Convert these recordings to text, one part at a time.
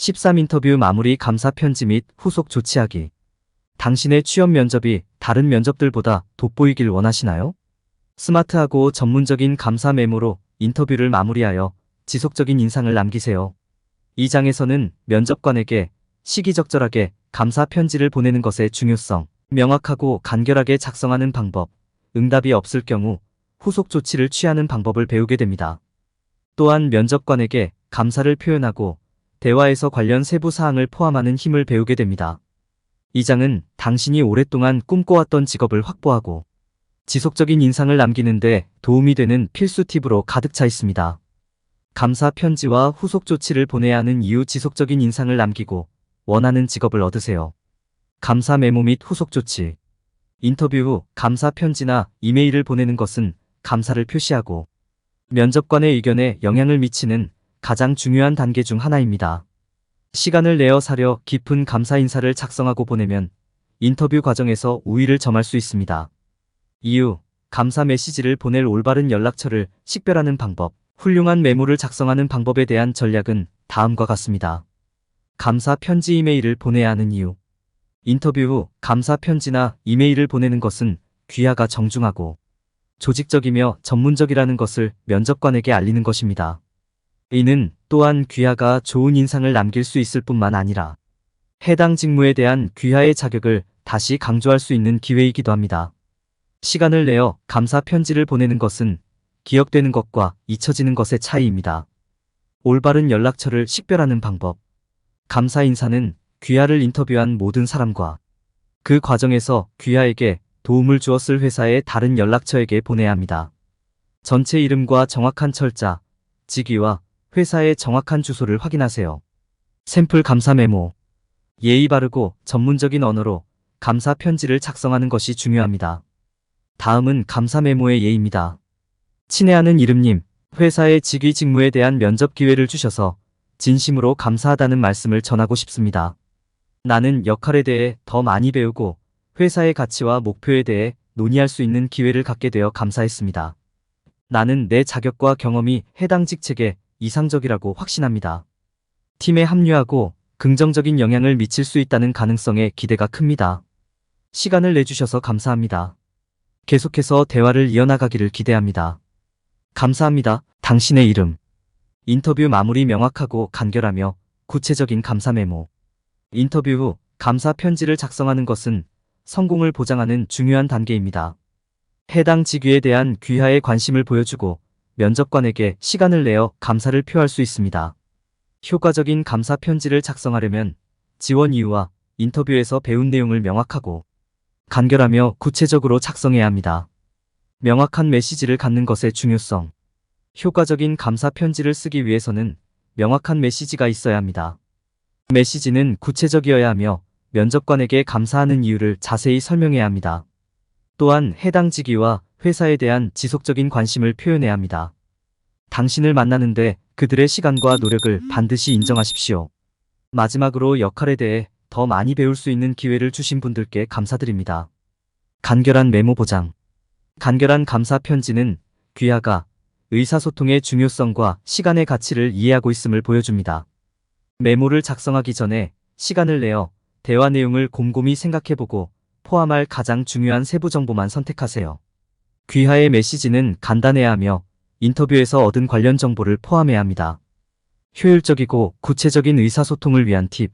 13 인터뷰 마무리 감사 편지 및 후속 조치하기. 당신의 취업 면접이 다른 면접들보다 돋보이길 원하시나요? 스마트하고 전문적인 감사 메모로 인터뷰를 마무리하여 지속적인 인상을 남기세요. 이 장에서는 면접관에게 시기적절하게 감사 편지를 보내는 것의 중요성, 명확하고 간결하게 작성하는 방법, 응답이 없을 경우 후속 조치를 취하는 방법을 배우게 됩니다. 또한 면접관에게 감사를 표현하고 대화에서 관련 세부 사항을 포함하는 힘을 배우게 됩니다. 이 장은 당신이 오랫동안 꿈꿔왔던 직업을 확보하고 지속적인 인상을 남기는데 도움이 되는 필수 팁으로 가득 차 있습니다. 감사 편지와 후속 조치를 보내야 하는 이유. 지속적인 인상을 남기고 원하는 직업을 얻으세요. 감사 메모 및 후속 조치. 인터뷰 후 감사 편지나 이메일을 보내는 것은 감사를 표시하고 면접관의 의견에 영향을 미치는 가장 중요한 단계 중 하나입니다. 시간을 내어 사려 깊은 감사 인사를 작성하고 보내면 인터뷰 과정에서 우위를 점할 수 있습니다. 이유, 감사 메시지를 보낼 올바른 연락처를 식별하는 방법, 훌륭한 메모를 작성하는 방법에 대한 전략은 다음과 같습니다. 감사 편지 이메일을 보내야 하는 이유. 인터뷰 후 감사 편지나 이메일을 보내는 것은 귀하가 정중하고 조직적이며 전문적이라는 것을 면접관에게 알리는 것입니다. 이는 또한 귀하가 좋은 인상을 남길 수 있을 뿐만 아니라 해당 직무에 대한 귀하의 자격을 다시 강조할 수 있는 기회이기도 합니다. 시간을 내어 감사 편지를 보내는 것은 기억되는 것과 잊혀지는 것의 차이입니다. 올바른 연락처를 식별하는 방법. 감사 인사는 귀하를 인터뷰한 모든 사람과 그 과정에서 귀하에게 도움을 주었을 회사의 다른 연락처에게 보내야 합니다. 전체 이름과 정확한 철자, 직위와 회사의 정확한 주소를 확인하세요. 샘플 감사 메모. 예의 바르고 전문적인 언어로 감사 편지를 작성하는 것이 중요합니다. 다음은 감사 메모의 예입니다. 친애하는 이름님, 회사의 직위 직무에 대한 면접 기회를 주셔서 진심으로 감사하다는 말씀을 전하고 싶습니다. 나는 역할에 대해 더 많이 배우고 회사의 가치와 목표에 대해 논의할 수 있는 기회를 갖게 되어 감사했습니다. 나는 내 자격과 경험이 해당 직책에 이상적이라고 확신합니다. 팀에 합류하고 긍정적인 영향을 미칠 수 있다는 가능성에 기대가 큽니다. 시간을 내주셔서 감사합니다. 계속해서 대화를 이어나가기를 기대합니다. 감사합니다. 당신의 이름. 인터뷰 마무리. 명확하고 간결하며 구체적인 감사 메모. 인터뷰 후 감사 편지를 작성하는 것은 성공을 보장하는 중요한 단계입니다. 해당 직위에 대한 귀하의 관심을 보여주고 면접관에게 시간을 내어 감사를 표할 수 있습니다. 효과적인 감사 편지를 작성하려면 지원 이유와 인터뷰에서 배운 내용을 명확하고 간결하며 구체적으로 작성해야 합니다. 명확한 메시지를 갖는 것의 중요성. 효과적인 감사 편지를 쓰기 위해서는 명확한 메시지가 있어야 합니다. 메시지는 구체적이어야 하며 면접관에게 감사하는 이유를 자세히 설명해야 합니다. 또한 해당 직위와 회사에 대한 지속적인 관심을 표현해야 합니다. 당신을 만나는데 그들의 시간과 노력을 반드시 인정하십시오. 마지막으로 역할에 대해 더 많이 배울 수 있는 기회를 주신 분들께 감사드립니다. 간결한 메모 보장. 간결한 감사 편지는 귀하가 의사소통의 중요성과 시간의 가치를 이해하고 있음을 보여줍니다. 메모를 작성하기 전에 시간을 내어 대화 내용을 곰곰이 생각해보고 포함할 가장 중요한 세부 정보만 선택하세요. 귀하의 메시지는 간단해야 하며 인터뷰에서 얻은 관련 정보를 포함해야 합니다. 효율적이고 구체적인 의사소통을 위한 팁.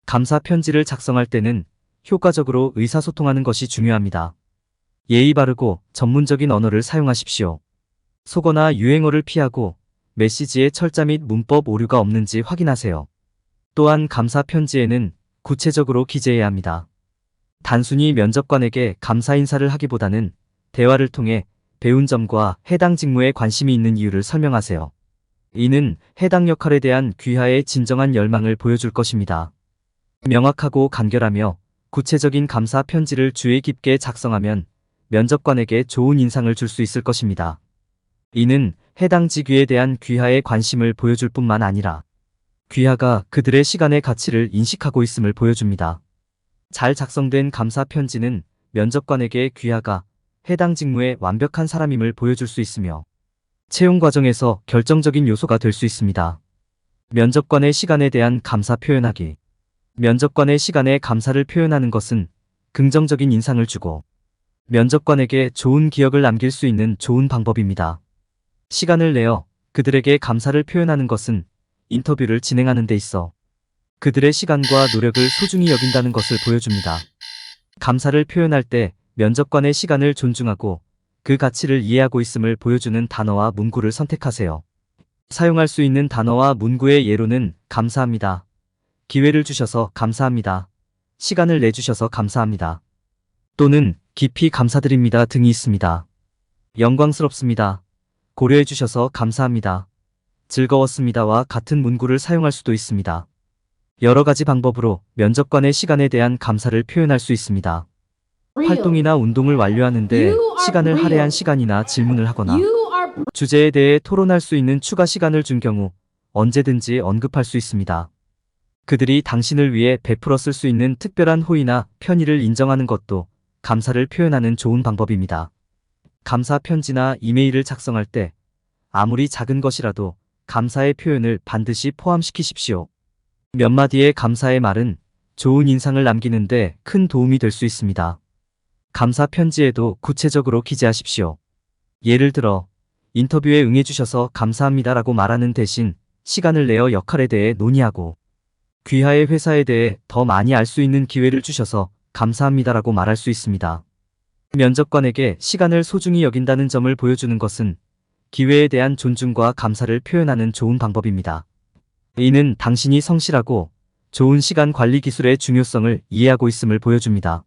감사 편지를 작성할 때는 효과적으로 의사소통하는 것이 중요합니다. 예의 바르고 전문적인 언어를 사용하십시오. 속어나 유행어를 피하고 메시지에 철자 및 문법 오류가 없는지 확인하세요. 또한 감사 편지에는 구체적으로 기재해야 합니다. 단순히 면접관에게 감사 인사를 하기보다는 대화를 통해 배운 점과 해당 직무에 관심이 있는 이유를 설명하세요. 이는 해당 역할에 대한 귀하의 진정한 열망을 보여줄 것입니다. 명확하고 간결하며 구체적인 감사 편지를 주의 깊게 작성하면 면접관에게 좋은 인상을 줄 수 있을 것입니다. 이는 해당 직위에 대한 귀하의 관심을 보여줄 뿐만 아니라 귀하가 그들의 시간의 가치를 인식하고 있음을 보여줍니다. 잘 작성된 감사 편지는 면접관에게 귀하가 해당 직무에 완벽한 사람임을 보여줄 수 있으며 채용 과정에서 결정적인 요소가 될 수 있습니다. 면접관의 시간에 대한 감사 표현하기. 면접관의 시간에 감사를 표현하는 것은 긍정적인 인상을 주고 면접관에게 좋은 기억을 남길 수 있는 좋은 방법입니다. 시간을 내어 그들에게 감사를 표현하는 것은 인터뷰를 진행하는 데 있어 그들의 시간과 노력을 소중히 여긴다는 것을 보여줍니다. 감사를 표현할 때 면접관의 시간을 존중하고 그 가치를 이해하고 있음을 보여주는 단어와 문구를 선택하세요. 사용할 수 있는 단어와 문구의 예로는 감사합니다. 기회를 주셔서 감사합니다. 시간을 내주셔서 감사합니다. 또는 깊이 감사드립니다 등이 있습니다. 영광스럽습니다. 고려해 주셔서 감사합니다. 즐거웠습니다와 같은 문구를 사용할 수도 있습니다. 여러 가지 방법으로 면접관의 시간에 대한 감사를 표현할 수 있습니다. 활동이나 운동을 완료하는데 시간을 할애한 시간이나 질문을 하거나 주제에 대해 토론할 수 있는 추가 시간을 준 경우 언제든지 언급할 수 있습니다. 그들이 당신을 위해 베풀었을 수 있는 특별한 호의나 편의를 인정하는 것도 감사를 표현하는 좋은 방법입니다. 감사 편지나 이메일을 작성할 때 아무리 작은 것이라도 감사의 표현을 반드시 포함시키십시오. 몇 마디의 감사의 말은 좋은 인상을 남기는데 큰 도움이 될 수 있습니다. 감사 편지에도 구체적으로 기재하십시오. 예를 들어 인터뷰에 응해주셔서 감사합니다라고 말하는 대신 시간을 내어 역할에 대해 논의하고 귀하의 회사에 대해 더 많이 알 수 있는 기회를 주셔서 감사합니다라고 말할 수 있습니다. 면접관에게 시간을 소중히 여긴다는 점을 보여주는 것은 기회에 대한 존중과 감사를 표현하는 좋은 방법입니다. 이는 당신이 성실하고 좋은 시간 관리 기술의 중요성을 이해하고 있음을 보여줍니다.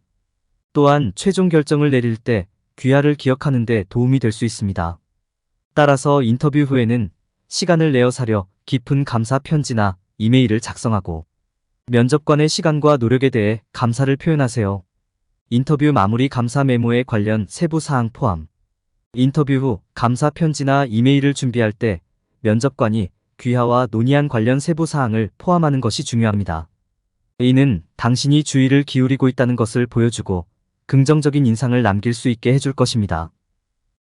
또한 최종 결정을 내릴 때 귀하를 기억하는 데 도움이 될 수 있습니다. 따라서 인터뷰 후에는 시간을 내어 사려 깊은 감사 편지나 이메일을 작성하고 면접관의 시간과 노력에 대해 감사를 표현하세요. 인터뷰 마무리 감사 메모에 관련 세부 사항 포함. 인터뷰 후 감사 편지나 이메일을 준비할 때 면접관이 귀하와 논의한 관련 세부 사항을 포함하는 것이 중요합니다. 이는 당신이 주의를 기울이고 있다는 것을 보여주고 긍정적인 인상을 남길 수 있게 해줄 것입니다.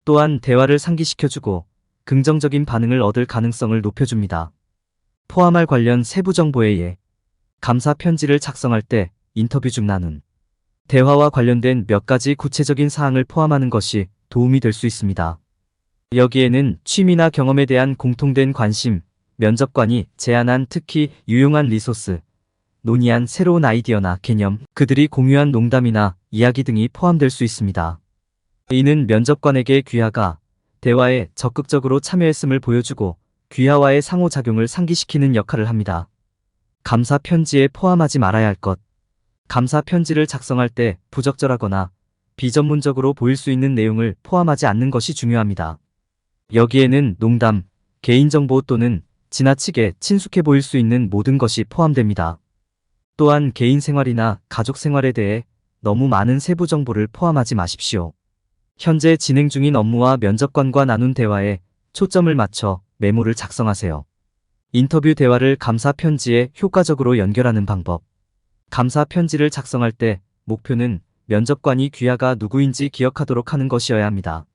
또한 대화를 상기시켜주고 긍정적인 반응을 얻을 가능성을 높여줍니다. 포함할 관련 세부 정보에 예. 감사 편지를 작성할 때 인터뷰 중 나눈 대화와 관련된 몇 가지 구체적인 사항을 포함하는 것이 도움이 될 수 있습니다. 여기에는 취미나 경험에 대한 공통된 관심, 면접관이 제안한 특히 유용한 리소스, 논의한 새로운 아이디어나 개념, 그들이 공유한 농담이나 이야기 등이 포함될 수 있습니다. 이는 면접관에게 귀하가 대화에 적극적으로 참여했음을 보여주고 귀하와의 상호작용을 상기시키는 역할을 합니다. 감사 편지에 포함하지 말아야 할 것. 감사 편지를 작성할 때 부적절하거나 비전문적으로 보일 수 있는 내용을 포함하지 않는 것이 중요합니다. 여기에는 농담, 개인정보 또는 지나치게 친숙해 보일 수 있는 모든 것이 포함됩니다. 또한 개인 생활이나 가족 생활에 대해 너무 많은 세부 정보를 포함하지 마십시오. 현재 진행 중인 업무와 면접관과 나눈 대화에 초점을 맞춰 메모를 작성하세요. 인터뷰 대화를 감사 편지에 효과적으로 연결하는 방법. 감사 편지를 작성할 때 목표는 면접관이 귀하가 누구인지 기억하도록 하는 것이어야 합니다.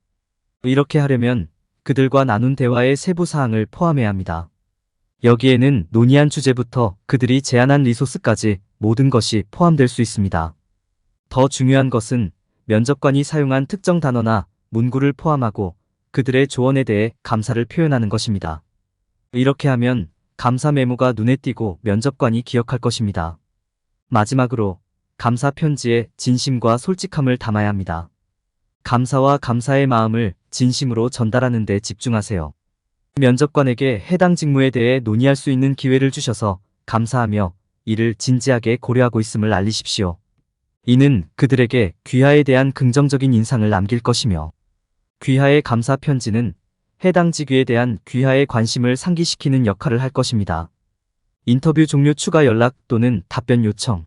이렇게 하려면 그들과 나눈 대화의 세부 사항을 포함해야 합니다. 여기에는 논의한 주제부터 그들이 제안한 리소스까지 모든 것이 포함될 수 있습니다. 더 중요한 것은 면접관이 사용한 특정 단어나 문구를 포함하고 그들의 조언에 대해 감사를 표현하는 것입니다. 이렇게 하면 감사 메모가 눈에 띄고 면접관이 기억할 것입니다. 마지막으로 감사 편지에 진심과 솔직함을 담아야 합니다. 감사와 감사의 마음을 진심으로 전달하는 데 집중하세요. 면접관에게 해당 직무에 대해 논의할 수 있는 기회를 주셔서 감사하며 이를 진지하게 고려하고 있음을 알리십시오. 이는 그들에게 귀하에 대한 긍정적인 인상을 남길 것이며 귀하의 감사 편지는 해당 직위에 대한 귀하의 관심을 상기시키는 역할을 할 것입니다. 인터뷰 종료 추가 연락 또는 답변 요청.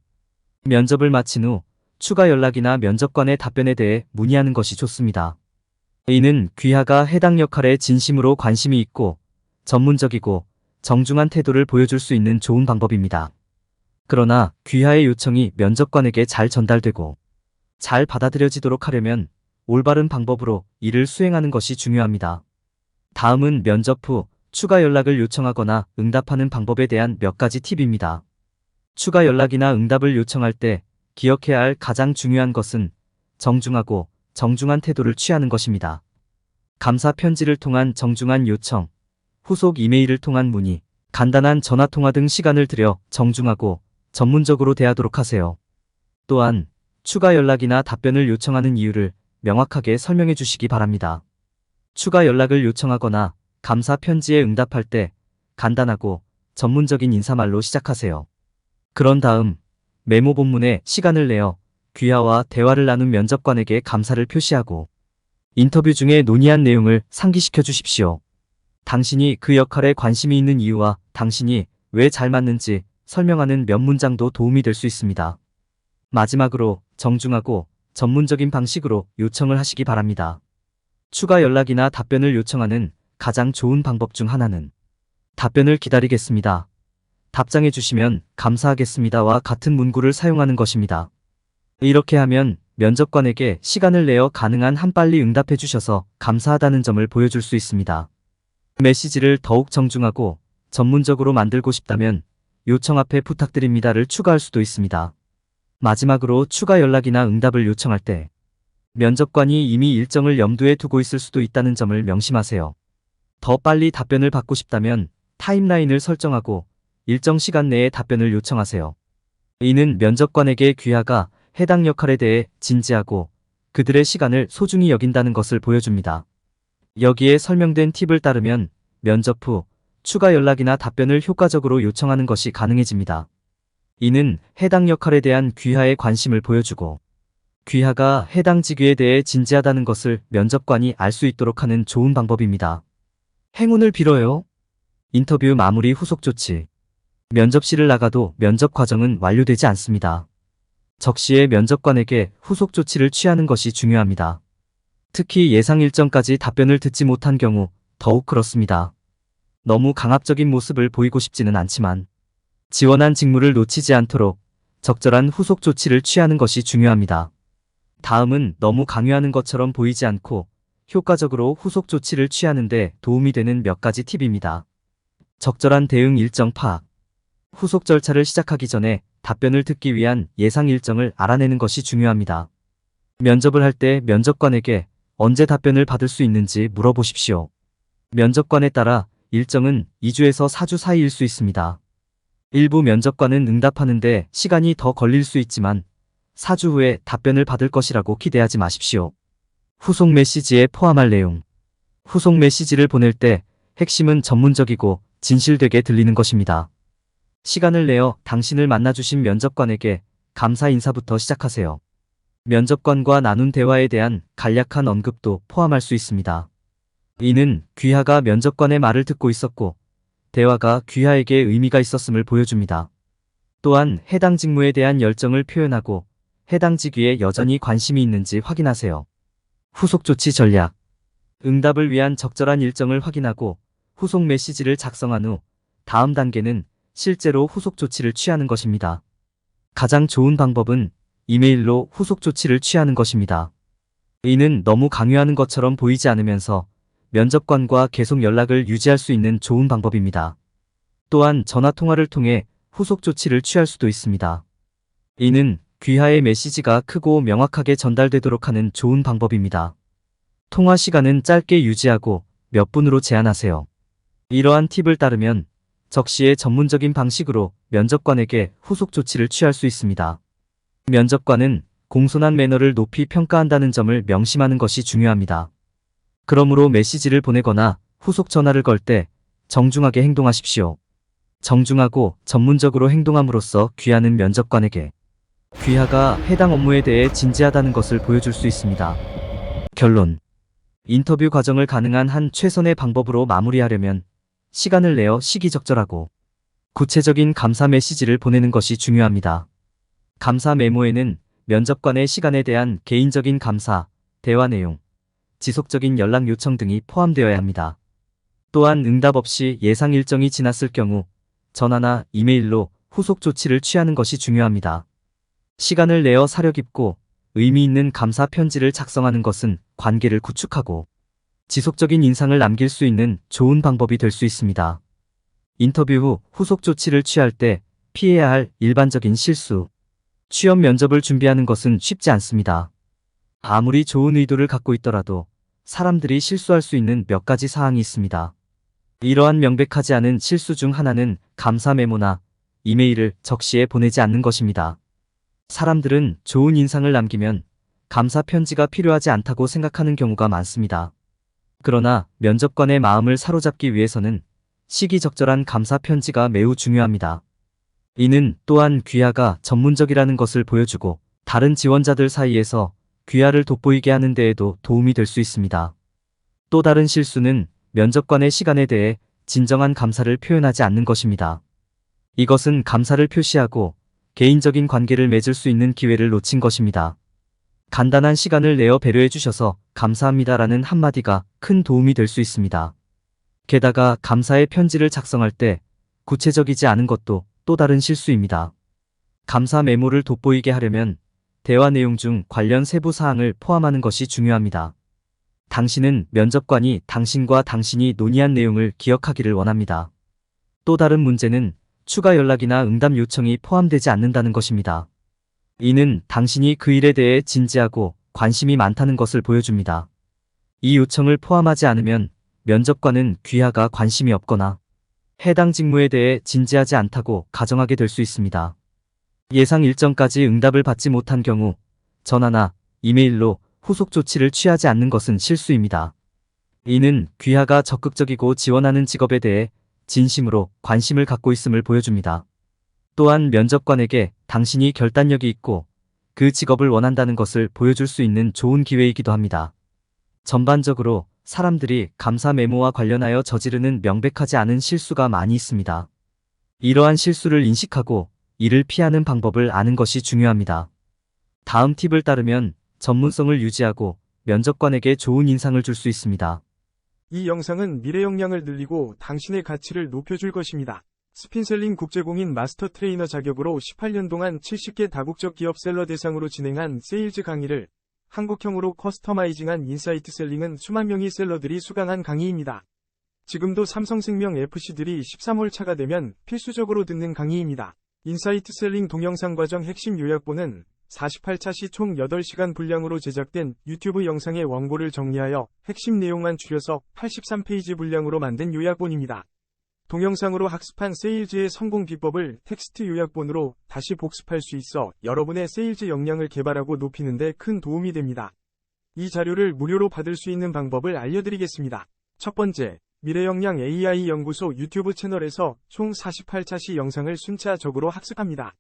면접을 마친 후 추가 연락이나 면접관의 답변에 대해 문의하는 것이 좋습니다. 이는 귀하가 해당 역할에 진심으로 관심이 있고 전문적이고 정중한 태도를 보여줄 수 있는 좋은 방법입니다. 그러나 귀하의 요청이 면접관에게 잘 전달되고 잘 받아들여지도록 하려면 올바른 방법으로 이를 수행하는 것이 중요합니다. 다음은 면접 후 추가 연락을 요청하거나 응답하는 방법에 대한 몇 가지 팁입니다. 추가 연락이나 응답을 요청할 때 기억해야 할 가장 중요한 것은 정중하고 정중한 태도를 취하는 것입니다. 감사 편지를 통한 정중한 요청, 후속 이메일을 통한 문의, 간단한 전화통화 등 시간을 들여 정중하고 전문적으로 대하도록 하세요. 또한 추가 연락이나 답변을 요청하는 이유를 명확하게 설명해 주시기 바랍니다. 추가 연락을 요청하거나 감사 편지에 응답할 때 간단하고 전문적인 인사말로 시작하세요. 그런 다음 메모 본문에 시간을 내어 귀하와 대화를 나눈 면접관에게 감사를 표시하고 인터뷰 중에 논의한 내용을 상기시켜 주십시오. 당신이 그 역할에 관심이 있는 이유와 당신이 왜 잘 맞는지 설명하는 몇 문장도 도움이 될 수 있습니다. 마지막으로 정중하고 전문적인 방식으로 요청을 하시기 바랍니다. 추가 연락이나 답변을 요청하는 가장 좋은 방법 중 하나는 답변을 기다리겠습니다. 답장해 주시면 감사하겠습니다와 같은 문구를 사용하는 것입니다. 이렇게 하면 면접관에게 시간을 내어 가능한 한 빨리 응답해 주셔서 감사하다는 점을 보여줄 수 있습니다. 메시지를 더욱 정중하고 전문적으로 만들고 싶다면 요청 앞에 부탁드립니다를 추가할 수도 있습니다. 마지막으로 추가 연락이나 응답을 요청할 때 면접관이 이미 일정을 염두에 두고 있을 수도 있다는 점을 명심하세요. 더 빨리 답변을 받고 싶다면 타임라인을 설정하고 일정 시간 내에 답변을 요청하세요. 이는 면접관에게 귀하가 해당 역할에 대해 진지하고 그들의 시간을 소중히 여긴다는 것을 보여줍니다. 여기에 설명된 팁을 따르면 면접 후 추가 연락이나 답변을 효과적으로 요청하는 것이 가능해집니다. 이는 해당 역할에 대한 귀하의 관심을 보여주고 귀하가 해당 직위에 대해 진지하다는 것을 면접관이 알 수 있도록 하는 좋은 방법입니다. 행운을 빌어요. 인터뷰 마무리 후속 조치. 면접실을 나가도 면접 과정은 완료되지 않습니다. 적시에 면접관에게 후속 조치를 취하는 것이 중요합니다. 특히 예상 일정까지 답변을 듣지 못한 경우 더욱 그렇습니다. 너무 강압적인 모습을 보이고 싶지는 않지만 지원한 직무를 놓치지 않도록 적절한 후속 조치를 취하는 것이 중요합니다. 다음은 너무 강요하는 것처럼 보이지 않고 효과적으로 후속 조치를 취하는 데 도움이 되는 몇 가지 팁입니다. 적절한 대응 일정 파악. 후속 절차를 시작하기 전에 답변을 듣기 위한 예상 일정을 알아내는 것이 중요합니다. 면접을 할 때 면접관에게 언제 답변을 받을 수 있는지 물어보십시오. 면접관에 따라 일정은 2주에서 4주 사이일 수 있습니다. 일부 면접관은 응답하는데 시간이 더 걸릴 수 있지만 4주 후에 답변을 받을 것이라고 기대하지 마십시오. 후속 메시지에 포함할 내용. 후속 메시지를 보낼 때 핵심은 전문적이고 진실되게 들리는 것입니다. 시간을 내어 당신을 만나주신 면접관에게 감사 인사부터 시작하세요. 면접관과 나눈 대화에 대한 간략한 언급도 포함할 수 있습니다. 이는 귀하가 면접관의 말을 듣고 있었고 대화가 귀하에게 의미가 있었음을 보여줍니다. 또한 해당 직무에 대한 열정을 표현하고 해당 직위에 여전히 관심이 있는지 확인하세요. 후속 조치 전략. 응답을 위한 적절한 일정을 확인하고 후속 메시지를 작성한 후 다음 단계는 실제로 후속 조치를 취하는 것입니다. 가장 좋은 방법은 이메일로 후속 조치를 취하는 것입니다. 이는 너무 강요하는 것처럼 보이지 않으면서 면접관과 계속 연락을 유지할 수 있는 좋은 방법입니다. 또한 전화통화를 통해 후속 조치를 취할 수도 있습니다. 이는 귀하의 메시지가 크고 명확하게 전달되도록 하는 좋은 방법입니다. 통화 시간은 짧게 유지하고 몇 분으로 제한하세요. 이러한 팁을 따르면 적시에 전문적인 방식으로 면접관에게 후속 조치를 취할 수 있습니다. 면접관은 공손한 매너를 높이 평가한다는 점을 명심하는 것이 중요합니다. 그러므로 메시지를 보내거나 후속 전화를 걸 때 정중하게 행동하십시오. 정중하고 전문적으로 행동함으로써 귀하는 면접관에게 귀하가 해당 업무에 대해 진지하다는 것을 보여줄 수 있습니다. 결론. 인터뷰 과정을 가능한 한 최선의 방법으로 마무리하려면 시간을 내어 시기적절하고 구체적인 감사 메시지를 보내는 것이 중요합니다. 감사 메모에는 면접관의 시간에 대한 개인적인 감사, 대화 내용, 지속적인 연락 요청 등이 포함되어야 합니다. 또한 응답 없이 예상 일정이 지났을 경우 전화나 이메일로 후속 조치를 취하는 것이 중요합니다. 시간을 내어 사려 깊고 의미 있는 감사 편지를 작성하는 것은 관계를 구축하고 지속적인 인상을 남길 수 있는 좋은 방법이 될 수 있습니다. 인터뷰 후 후속 조치를 취할 때 피해야 할 일반적인 실수. 취업 면접을 준비하는 것은 쉽지 않습니다. 아무리 좋은 의도를 갖고 있더라도 사람들이 실수할 수 있는 몇 가지 사항이 있습니다. 이러한 명백하지 않은 실수 중 하나는 감사 메모나 이메일을 적시에 보내지 않는 것입니다. 사람들은 좋은 인상을 남기면 감사 편지가 필요하지 않다고 생각하는 경우가 많습니다. 그러나 면접관의 마음을 사로잡기 위해서는 시기적절한 감사 편지가 매우 중요합니다. 이는 또한 귀하가 전문적이라는 것을 보여주고 다른 지원자들 사이에서 귀하를 돋보이게 하는 데에도 도움이 될 수 있습니다. 또 다른 실수는 면접관의 시간에 대해 진정한 감사를 표현하지 않는 것입니다. 이것은 감사를 표시하고 개인적인 관계를 맺을 수 있는 기회를 놓친 것입니다. 간단한 시간을 내어 배려해 주셔서 감사합니다라는 한마디가 큰 도움이 될 수 있습니다. 게다가 감사의 편지를 작성할 때 구체적이지 않은 것도 또 다른 실수입니다. 감사 메모를 돋보이게 하려면 대화 내용 중 관련 세부 사항을 포함하는 것이 중요합니다. 당신은 면접관이 당신과 당신이 논의한 내용을 기억하기를 원합니다. 또 다른 문제는 추가 연락이나 응답 요청이 포함되지 않는다는 것입니다. 이는 당신이 그 일에 대해 진지하고 관심이 많다는 것을 보여줍니다. 이 요청을 포함하지 않으면 면접관은 귀하가 관심이 없거나 해당 직무에 대해 진지하지 않다고 가정하게 될 수 있습니다. 예상 일정까지 응답을 받지 못한 경우 전화나 이메일로 후속 조치를 취하지 않는 것은 실수입니다. 이는 귀하가 적극적이고 지원하는 직업에 대해 진심으로 관심을 갖고 있음을 보여줍니다. 또한 면접관에게 당신이 결단력이 있고 그 직업을 원한다는 것을 보여줄 수 있는 좋은 기회이기도 합니다. 전반적으로 사람들이 감사 메모와 관련하여 저지르는 명백하지 않은 실수가 많이 있습니다. 이러한 실수를 인식하고 이를 피하는 방법을 아는 것이 중요합니다. 다음 팁을 따르면 전문성을 유지하고 면접관에게 좋은 인상을 줄 수 있습니다. 이 영상은 미래 역량을 늘리고 당신의 가치를 높여줄 것입니다. 스핀셀링 국제공인 마스터 트레이너 자격으로 18년 동안 70개 다국적 기업 셀러 대상으로 진행한 세일즈 강의를 한국형으로 커스터마이징한 인사이트 셀링은 수만 명의 셀러들이 수강한 강의입니다. 지금도 삼성생명 FC들이 13월 차가 되면 필수적으로 듣는 강의입니다. 인사이트 셀링 동영상 과정 핵심 요약본은 48차 시 총 8시간 분량으로 제작된 유튜브 영상의 원고를 정리하여 핵심 내용만 줄여서 83페이지 분량으로 만든 요약본입니다. 동영상으로 학습한 세일즈의 성공 비법을 텍스트 요약본으로 다시 복습할 수 있어 여러분의 세일즈 역량을 개발하고 높이는 데 큰 도움이 됩니다. 이 자료를 무료로 받을 수 있는 방법을 알려드리겠습니다. 첫 번째, 미래역량 AI 연구소 유튜브 채널에서 총 48차 시 영상을 순차적으로 학습합니다.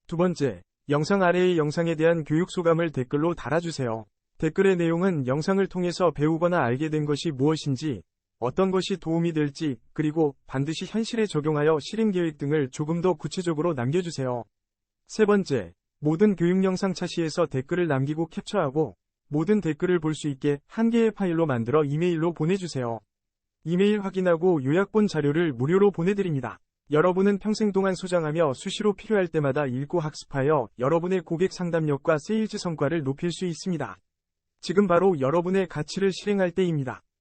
두 번째, 영상 아래의 영상에 대한 교육 소감을 댓글로 달아주세요. 댓글의 내용은 영상을 통해서 배우거나 알게 된 것이 무엇인지, 어떤 것이 도움이 될지, 그리고 반드시 현실에 적용하여 실행 계획 등을 조금 더 구체적으로 남겨주세요. 세 번째, 모든 교육 영상 차시에서 댓글을 남기고 캡처하고 모든 댓글을 볼 수 있게 한 개의 파일로 만들어 이메일로 보내주세요. 이메일 확인하고 요약본 자료를 무료로 보내드립니다. 여러분은 평생 동안 소장하며 수시로 필요할 때마다 읽고 학습하여 여러분의 고객 상담력과 세일즈 성과를 높일 수 있습니다. 지금 바로 여러분의 가치를 실행할 때입니다.